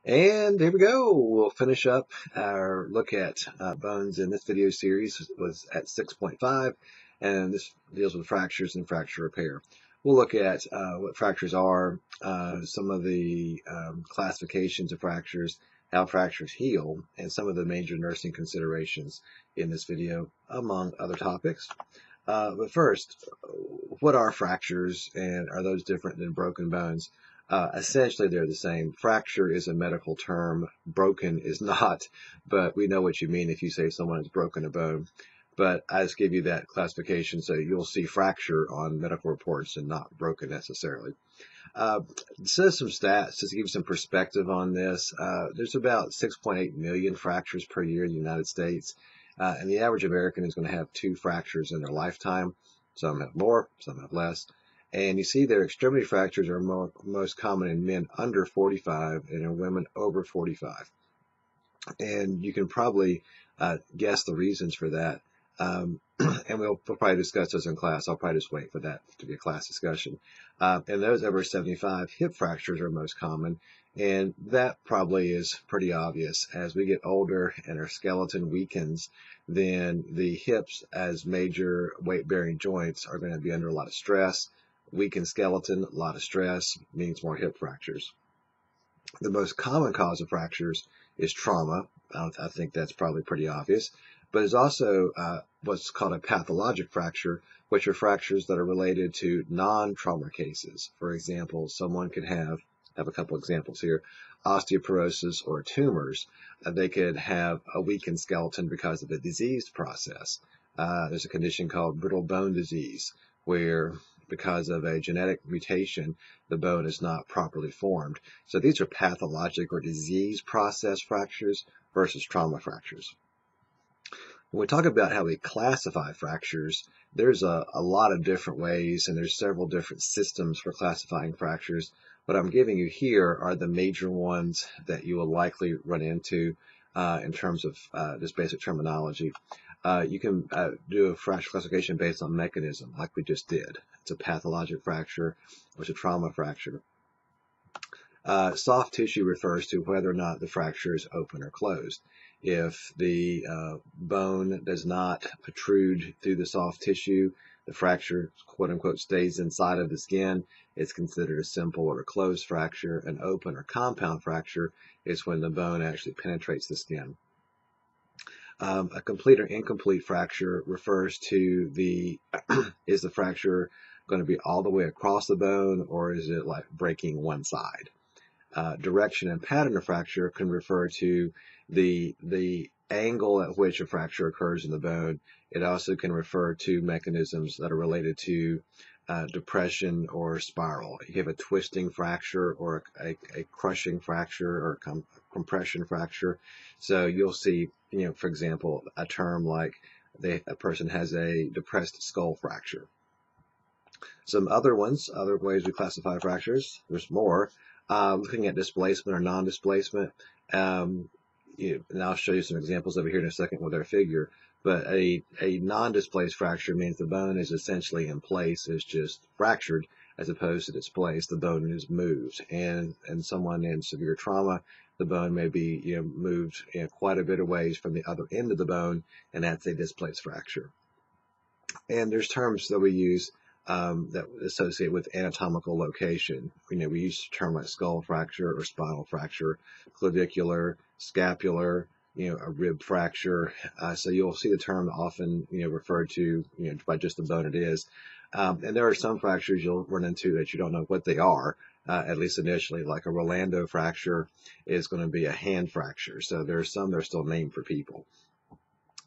And there we go. We'll finish up our look at bones in this video series. Was at 6.5, and this deals with fractures and fracture repair. We'll look at what fractures are, some of the classifications of fractures, how fractures heal, and some of the major nursing considerations in this video, among other topics. But first, what are fractures, and are those different than broken bones? Essentially, they're the same. Fracture is a medical term. Broken is not, but we know what you mean if you say someone has broken a bone. But I just give you that classification so you'll see fracture on medical reports and not broken necessarily. So some stats just to give you some perspective on this. There's about 6.8 million fractures per year in the United States, and the average American is going to have 2 fractures in their lifetime. Some have more, some have less. And you see their extremity fractures are most common in men under 45 and in women over 45. And you can probably guess the reasons for that. And we'll probably discuss those in class. I'll probably just wait for that to be a class discussion. And those over 75, hip fractures are most common. And that probably is pretty obvious. As we get older and our skeleton weakens, then the hips as major weight-bearing joints are going to be under a lot of stress. Weakened skeleton, a lot of stress, means more hip fractures. The most common cause of fractures is trauma. I think that's probably pretty obvious. But there's also what's called a pathologic fracture, which are fractures that are related to non-trauma cases. For example, someone could have a couple examples here, osteoporosis or tumors. They could have a weakened skeleton because of a disease process. There's a condition called brittle bone disease, where because of a genetic mutation, the bone is not properly formed. So these are pathologic or disease process fractures versus trauma fractures. When we talk about how we classify fractures, there's a lot of different ways, and there's several different systems for classifying fractures. What I'm giving you here are the major ones that you will likely run into in terms of just basic terminology. You can do a fracture classification based on mechanism, like we just did. It's a pathologic fracture or it's a trauma fracture. Soft tissue refers to whether or not the fracture is open or closed. If the bone does not protrude through the soft tissue, the fracture, quote unquote, stays inside of the skin, it's considered a simple or a closed fracture. An open or compound fracture is when the bone actually penetrates the skin. A complete or incomplete fracture refers to is the fracture going to be all the way across the bone, or is it like breaking one side? Direction and pattern of fracture can refer to the angle at which a fracture occurs in the bone. It also can refer to mechanisms that are related to depression or spiral. You have a twisting fracture or a crushing fracture or compression fracture. So you'll see, for example, a term like a person has a depressed skull fracture. Some other ways we classify fractures, there's more. Looking at displacement or non-displacement, and I'll show you some examples over here in a second with our figure. But a non-displaced fracture means the bone is essentially in place, it's just fractured, as opposed to displaced, the bone is moved. And someone in severe trauma, the bone may be moved quite a bit of ways from the other end of the bone, and that's a displaced fracture. And there's terms that we use that associate with anatomical location. We use a term like skull fracture or spinal fracture, clavicular, scapular, a rib fracture. So you'll see the term often, referred to, by just the bone it is. And there are some fractures you'll run into that you don't know what they are, at least initially, like a Rolando fracture is going to be a hand fracture. So there are some that are still named for people.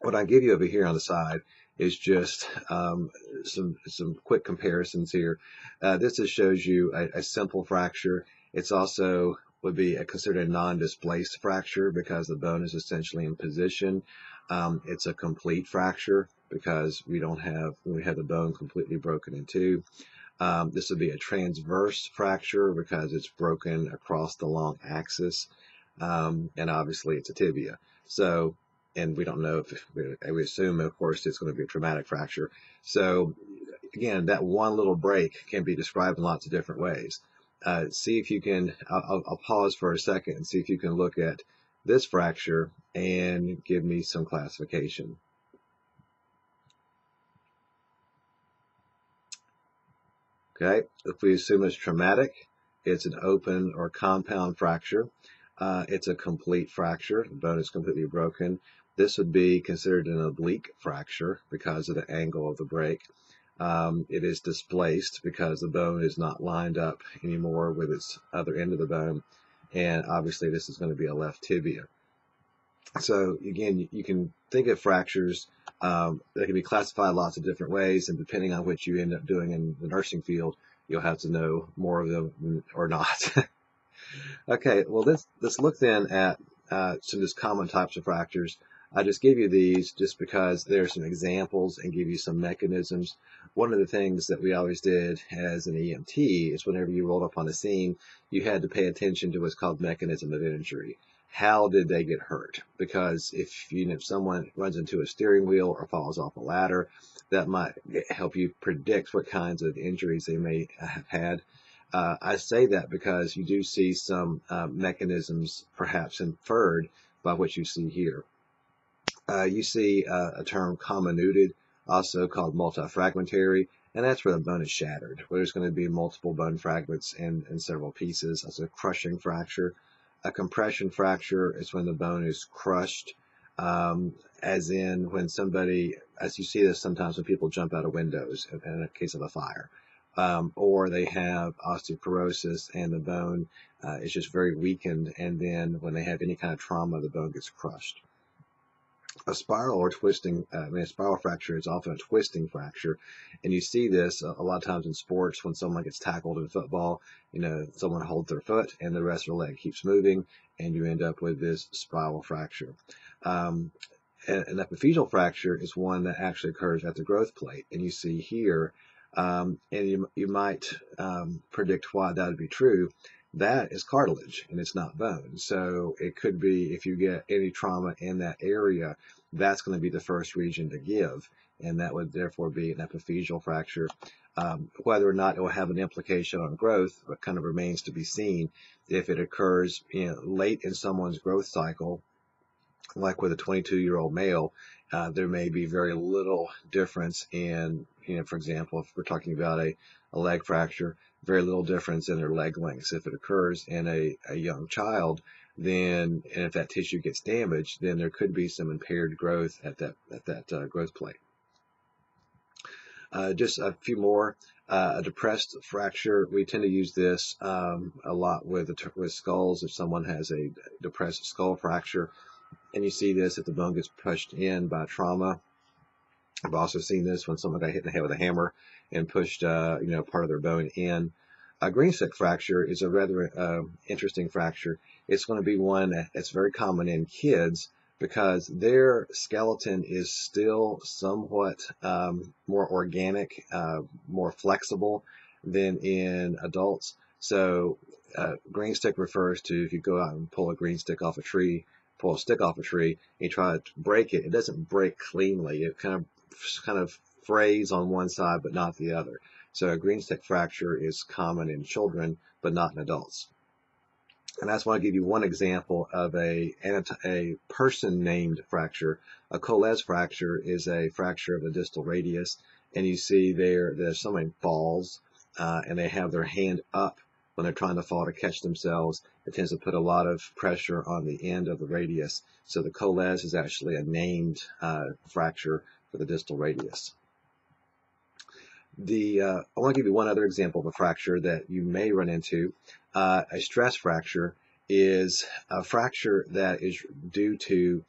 What I give you over here on the side is just some quick comparisons here. This just shows you a simple fracture. It's also would be considered a non-displaced fracture because the bone is essentially in position. It's a complete fracture because we have the bone completely broken in two. This would be a transverse fracture because it's broken across the long axis, and obviously it's a tibia. So, and we don't know if we assume, of course, it's going to be a traumatic fracture. So, again, that one little break can be described in lots of different ways. see if you can, I'll pause for a second and see if you can look at this fracture and give me some classification. Okay, if we assume it's traumatic, it's an open or compound fracture. It's a complete fracture. The bone is completely broken. This would be considered an oblique fracture because of the angle of the break. It is displaced because the bone is not lined up anymore with its other end of the bone. And obviously this is going to be a left tibia. So again, you can think of fractures that can be classified lots of different ways, and depending on what you end up doing in the nursing field, you'll have to know more of them or not. Okay, well let's look then at some just common types of fractures. I just gave you these just because there are some examples and give you some mechanisms. One of the things that we always did as an EMT is whenever you rolled up on a scene, you had to pay attention to what's called mechanism of injury. How did they get hurt? Because if someone runs into a steering wheel or falls off a ladder, that might help you predict what kinds of injuries they may have had. I say that because you do see some mechanisms perhaps inferred by what you see here. You see a term comminuted, also called multifragmentary, and that's where the bone is shattered, where there's going to be multiple bone fragments in several pieces. That's a crushing fracture. A compression fracture is when the bone is crushed, as in when somebody, as you see this sometimes when people jump out of windows in a case of a fire. Or they have osteoporosis and the bone is just very weakened, and then when they have any kind of trauma, the bone gets crushed. A spiral or twisting, a spiral fracture is often a twisting fracture, and you see this a lot of times in sports when someone gets tackled in football. Someone holds their foot and the rest of their leg keeps moving, and you end up with this spiral fracture. An epiphyseal fracture is one that actually occurs at the growth plate, and you see here, and you might predict why that would be true. That is cartilage and it's not bone. So it could be, if you get any trauma in that area, that's going to be the first region to give, and that would therefore be an epiphyseal fracture. Whether or not it will have an implication on growth, but kind of remains to be seen. If it occurs late in someone's growth cycle, like with a 22-year-old male, there may be very little difference in, for example, if we're talking about a leg fracture, very little difference in their leg lengths. If it occurs in a young child, then, and if that tissue gets damaged, then there could be some impaired growth at that growth plate. Just a few more. A depressed fracture, we tend to use this a lot with skulls. If someone has a depressed skull fracture, and you see this if the bone gets pushed in by trauma. I've also seen this when someone got hit in the head with a hammer and pushed, part of their bone in. A green stick fracture is a rather interesting fracture. It's going to be one that's very common in kids because their skeleton is still somewhat more organic, more flexible than in adults. So green stick refers to if you go out and pull a green stick off a tree, pull a stick off a tree, and you try to break it, it doesn't break cleanly. It kind of frays on one side but not the other. So a green stick fracture is common in children but not in adults. And I just want to give you one example of a person-named fracture. A Colles fracture is a fracture of the distal radius, and you see there that if someone falls and they have their hand up when they're trying to fall to catch themselves, it tends to put a lot of pressure on the end of the radius. So the Colles is actually a named fracture for the distal radius. I want to give you one other example of a fracture that you may run into. A stress fracture is a fracture that is due to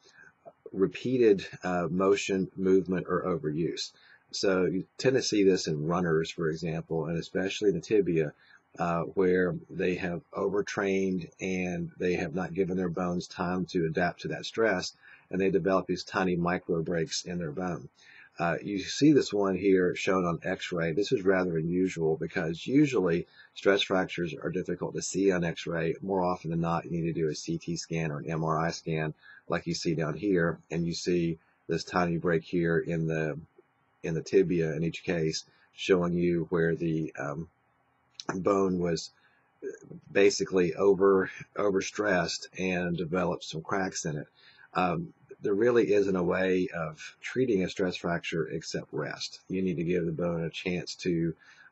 repeated motion, movement, or overuse. So you tend to see this in runners, for example, and especially in the tibia, where they have overtrained and they have not given their bones time to adapt to that stress, and they develop these tiny micro breaks in their bone. You see this one here shown on x-ray. This is rather unusual because usually stress fractures are difficult to see on x-ray. More often than not, you need to do a CT scan or an MRI scan like you see down here, and you see this tiny break here in the tibia in each case, showing you where the bone was basically overstressed and developed some cracks in it. There really isn't a way of treating a stress fracture except rest. You need to give the bone a chance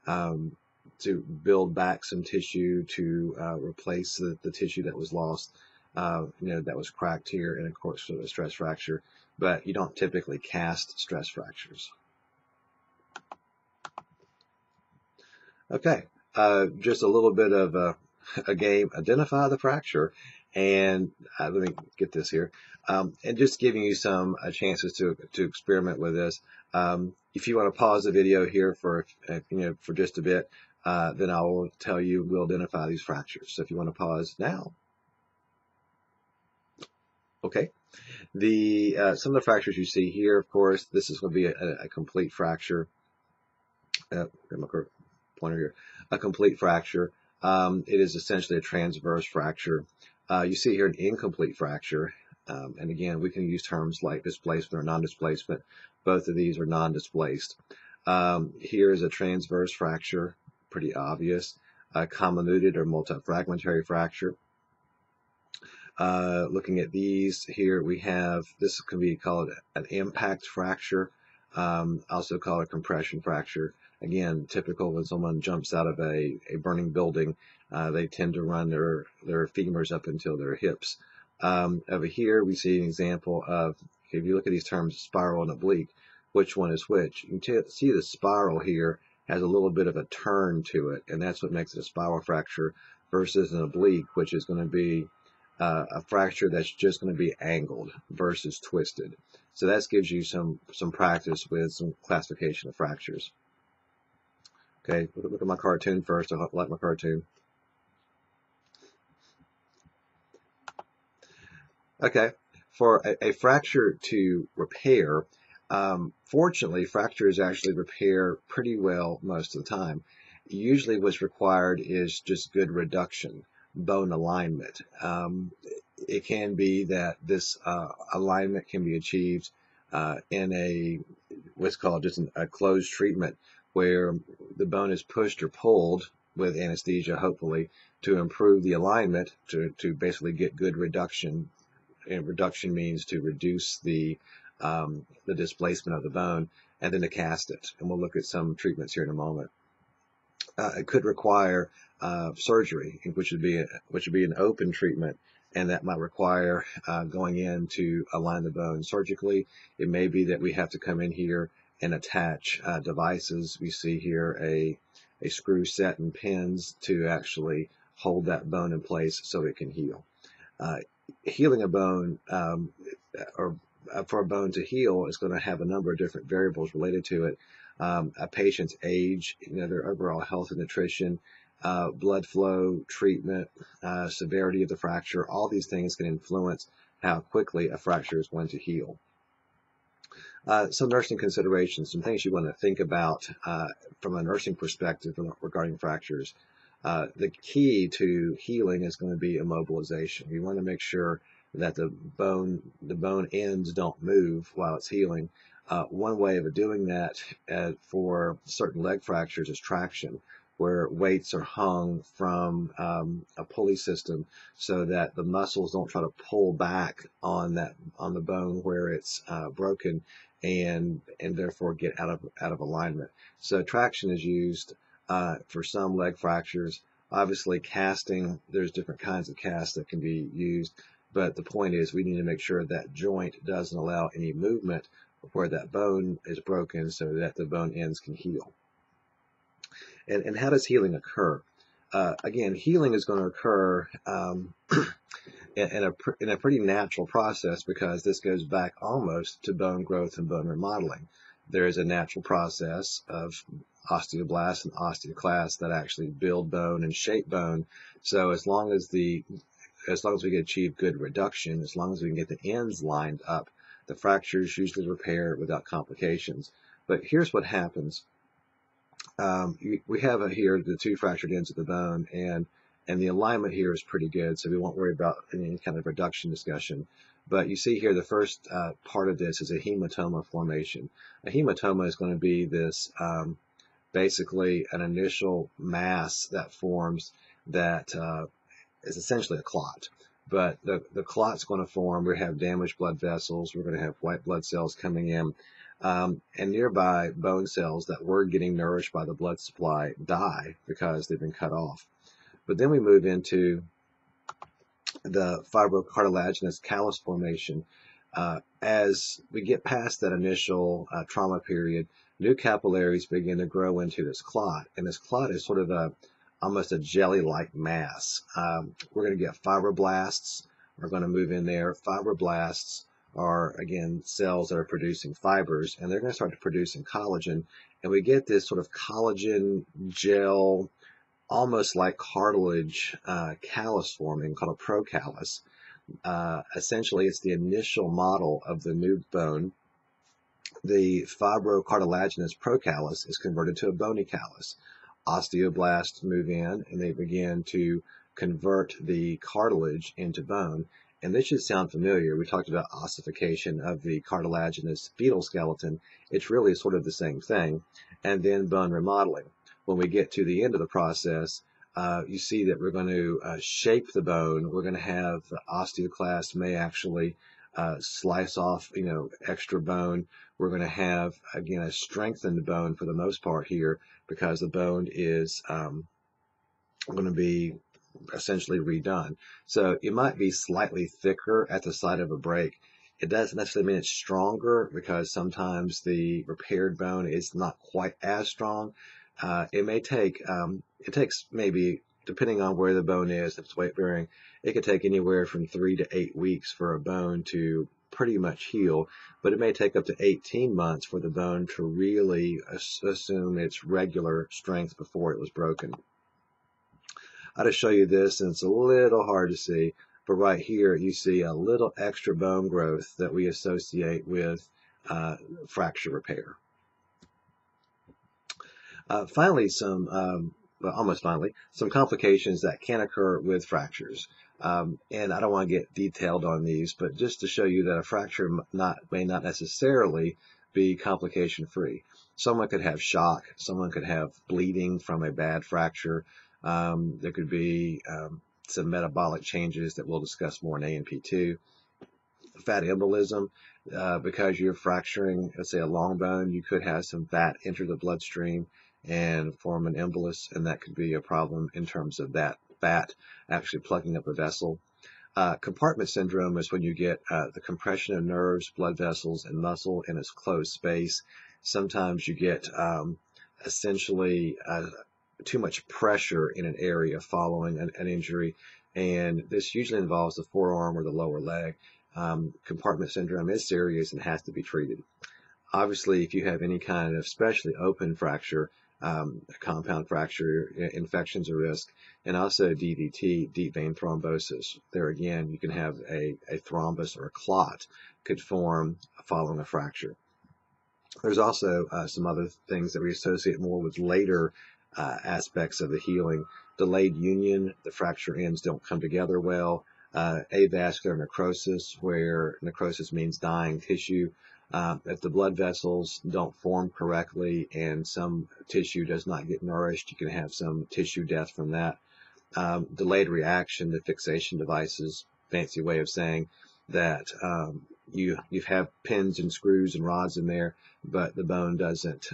um, to build back some tissue, to replace the tissue that was lost, that was cracked here in a course of a stress fracture. But you don't typically cast stress fractures. Okay, just a little bit of a game. Identify the fracture, and let me get this here, and just giving you some chances to experiment with this. If you want to pause the video here for for just a bit, then I will tell you we'll identify these fractures. So if you want to pause now, okay. Some of the fractures you see here, of course, this is going to be a complete fracture. My pointer here, a complete fracture. It is essentially a transverse fracture. You see here an incomplete fracture, and again, we can use terms like displacement or non-displacement. Both of these are non-displaced. Here is a transverse fracture, pretty obvious. A convoluted or multifragmentary fracture. Looking at these here, we have, this can be called an impact fracture, also called a compression fracture. Again, typical when someone jumps out of a burning building, they tend to run their femurs up until their hips. Over here, we see an example of, if you look at these terms, spiral and oblique, which one is which? You can see the spiral here has a little bit of a turn to it, and that's what makes it a spiral fracture versus an oblique, which is going to be a fracture that's just going to be angled versus twisted. So that gives you some practice with some classification of fractures. Okay, look at my cartoon first. I like my cartoon. Okay, for a fracture to repair, fortunately, fractures actually repair pretty well most of the time. Usually what's required is just good reduction, bone alignment. It can be that this alignment can be achieved in what's called just a closed treatment, where the bone is pushed or pulled with anesthesia, hopefully, to improve the alignment, to basically get good reduction. And reduction means to reduce the displacement of the bone, and then to cast it. And we'll look at some treatments here in a moment. It could require surgery, which would be an open treatment, and that might require going in to align the bone surgically. It may be that we have to come in here and attach devices. We see here a screw set and pins to actually hold that bone in place so it can heal. Healing a bone, or for a bone to heal, is going to have a number of different variables related to it. A patient's age, their overall health and nutrition, blood flow, treatment, severity of the fracture. All these things can influence how quickly a fracture is going to heal. Some nursing considerations, some things you want to think about from a nursing perspective regarding fractures. The key to healing is going to be immobilization. You want to make sure that the bone ends don't move while it's healing. One way of doing that for certain leg fractures is traction, where weights are hung from a pulley system so that the muscles don't try to pull back on the bone where it's broken, and therefore get out of alignment. So traction is used for some leg fractures. Obviously, casting, there's different kinds of casts that can be used, but the point is we need to make sure that joint doesn't allow any movement where that bone is broken so that the bone ends can heal. And how does healing occur? Again, healing is going to occur in a pretty natural process, because this goes back almost to bone growth and bone remodeling. There is a natural process of osteoblasts and osteoclasts that actually build bone and shape bone. So as long as we can achieve good reduction, as long as we can get the ends lined up, the fractures usually repair without complications. But here's what happens. We have here the two fractured ends of the bone, and the alignment here is pretty good, so we won't worry about any kind of reduction discussion. But you see here the first part of this is a hematoma formation. A hematoma is going to be this basically an initial mass that forms that is essentially a clot. But the clot's going to form. We have damaged blood vessels. We're going to have white blood cells coming in. And nearby bone cells that were getting nourished by the blood supply die because they've been cut off. But then we move into the fibrocartilaginous callus formation. As we get past that initial trauma period, new capillaries begin to grow into this clot, and this clot is sort of almost a jelly-like mass. We're going to get fibroblasts. We're going to move in there. Fibroblasts are, again, cells that are producing fibers, and they're going to start producing collagen, and we get this sort of collagen gel, almost like cartilage callus forming called a procallus. Essentially, it's the initial model of the new bone. The fibrocartilaginous procallus is converted to a bony callus. Osteoblasts move in and they begin to convert the cartilage into bone. And this should sound familiar. We talked about ossification of the cartilaginous fetal skeleton. It's really sort of the same thing. And then bone remodeling. When we get to the end of the process, you see that we're going to shape the bone. We're going to have the osteoclast may actually slice off, extra bone. We're going to have, again, a strengthened bone for the most part here because the bone is going to be essentially redone. So it might be slightly thicker at the site of a break. It doesn't necessarily mean it's stronger because sometimes the repaired bone is not quite as strong. It takes maybe, depending on where the bone is, if it's weight bearing, it could take anywhere from 3 to 8 weeks for a bone to pretty much heal, but it may take up to 18 months for the bone to really assume its regular strength before it was broken. I'll just show you this, and it's a little hard to see, but right here you see a little extra bone growth that we associate with fracture repair. Finally, almost finally, some complications that can occur with fractures. And I don't want to get detailed on these, but just to show you that a fracture may not necessarily be complication-free. Someone could have shock. Someone could have bleeding from a bad fracture. There could be some metabolic changes that we'll discuss more in A&P2. Fat embolism, because you're fracturing, let's say, a long bone, you could have some fat enter the bloodstream and form an embolus, and that could be a problem in terms of that fat actually plugging up a vessel. Compartment syndrome is when you get the compression of nerves, blood vessels, and muscle in a closed space. Sometimes you get essentially too much pressure in an area following an injury, and this usually involves the forearm or the lower leg. Compartment syndrome is serious and has to be treated. Obviously, if you have any kind of especially open fracture, compound fracture, infection's a risk, and also DVT, deep vein thrombosis. There again, you can have a thrombus or a clot could form following a fracture. There's also some other things that we associate more with later aspects of the healing. Delayed union, the fracture ends don't come together well. Avascular necrosis, where necrosis means dying tissue. If the blood vessels don't form correctly and some tissue does not get nourished, you can have some tissue death from that. Delayed reaction to fixation devices, fancy way of saying that you have pins and screws and rods in there, but the bone doesn't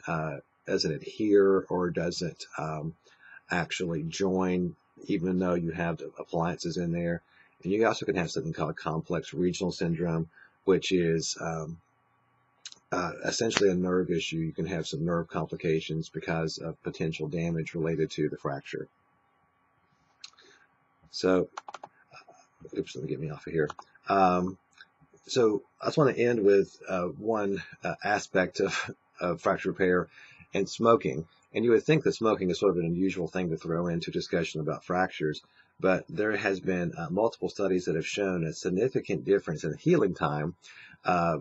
adhere or doesn't actually join, even though you have appliances in there. And you also can have something called complex regional syndrome, which is essentially a nerve issue. You can have some nerve complications because of potential damage related to the fracture. So, oops, let me get me off of here. So I just want to end with one aspect of fracture repair and smoking. And you would think that smoking is sort of an unusual thing to throw into discussion about fractures, but there has been multiple studies that have shown a significant difference in healing time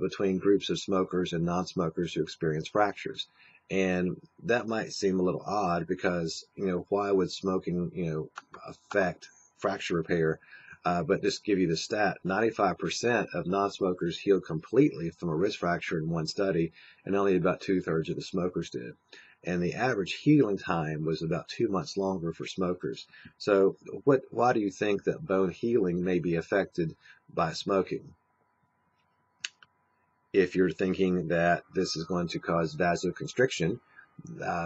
between groups of smokers and non-smokers who experience fractures. And that might seem a little odd because, why would smoking, affect fracture repair? But just to give you the stat, 95% of non-smokers healed completely from a wrist fracture in one study, and only about 2/3 of the smokers did. and the average healing time was about 2 months longer for smokers. So why do you think that bone healing may be affected by smoking? If you're thinking that this is going to cause vasoconstriction,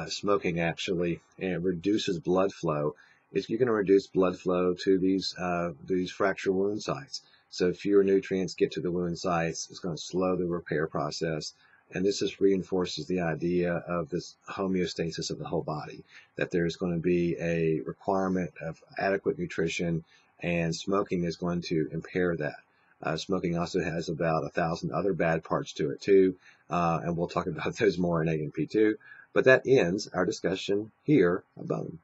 smoking actually reduces blood flow. You're going to reduce blood flow to these fracture wound sites. So fewer nutrients get to the wound sites. It's going to slow the repair process. And this just reinforces the idea of this homeostasis of the whole body, that there's going to be a requirement of adequate nutrition, and smoking is going to impair that. Smoking also has about 1,000 other bad parts to it too, and we'll talk about those more in A&P2. But that ends our discussion here of bone.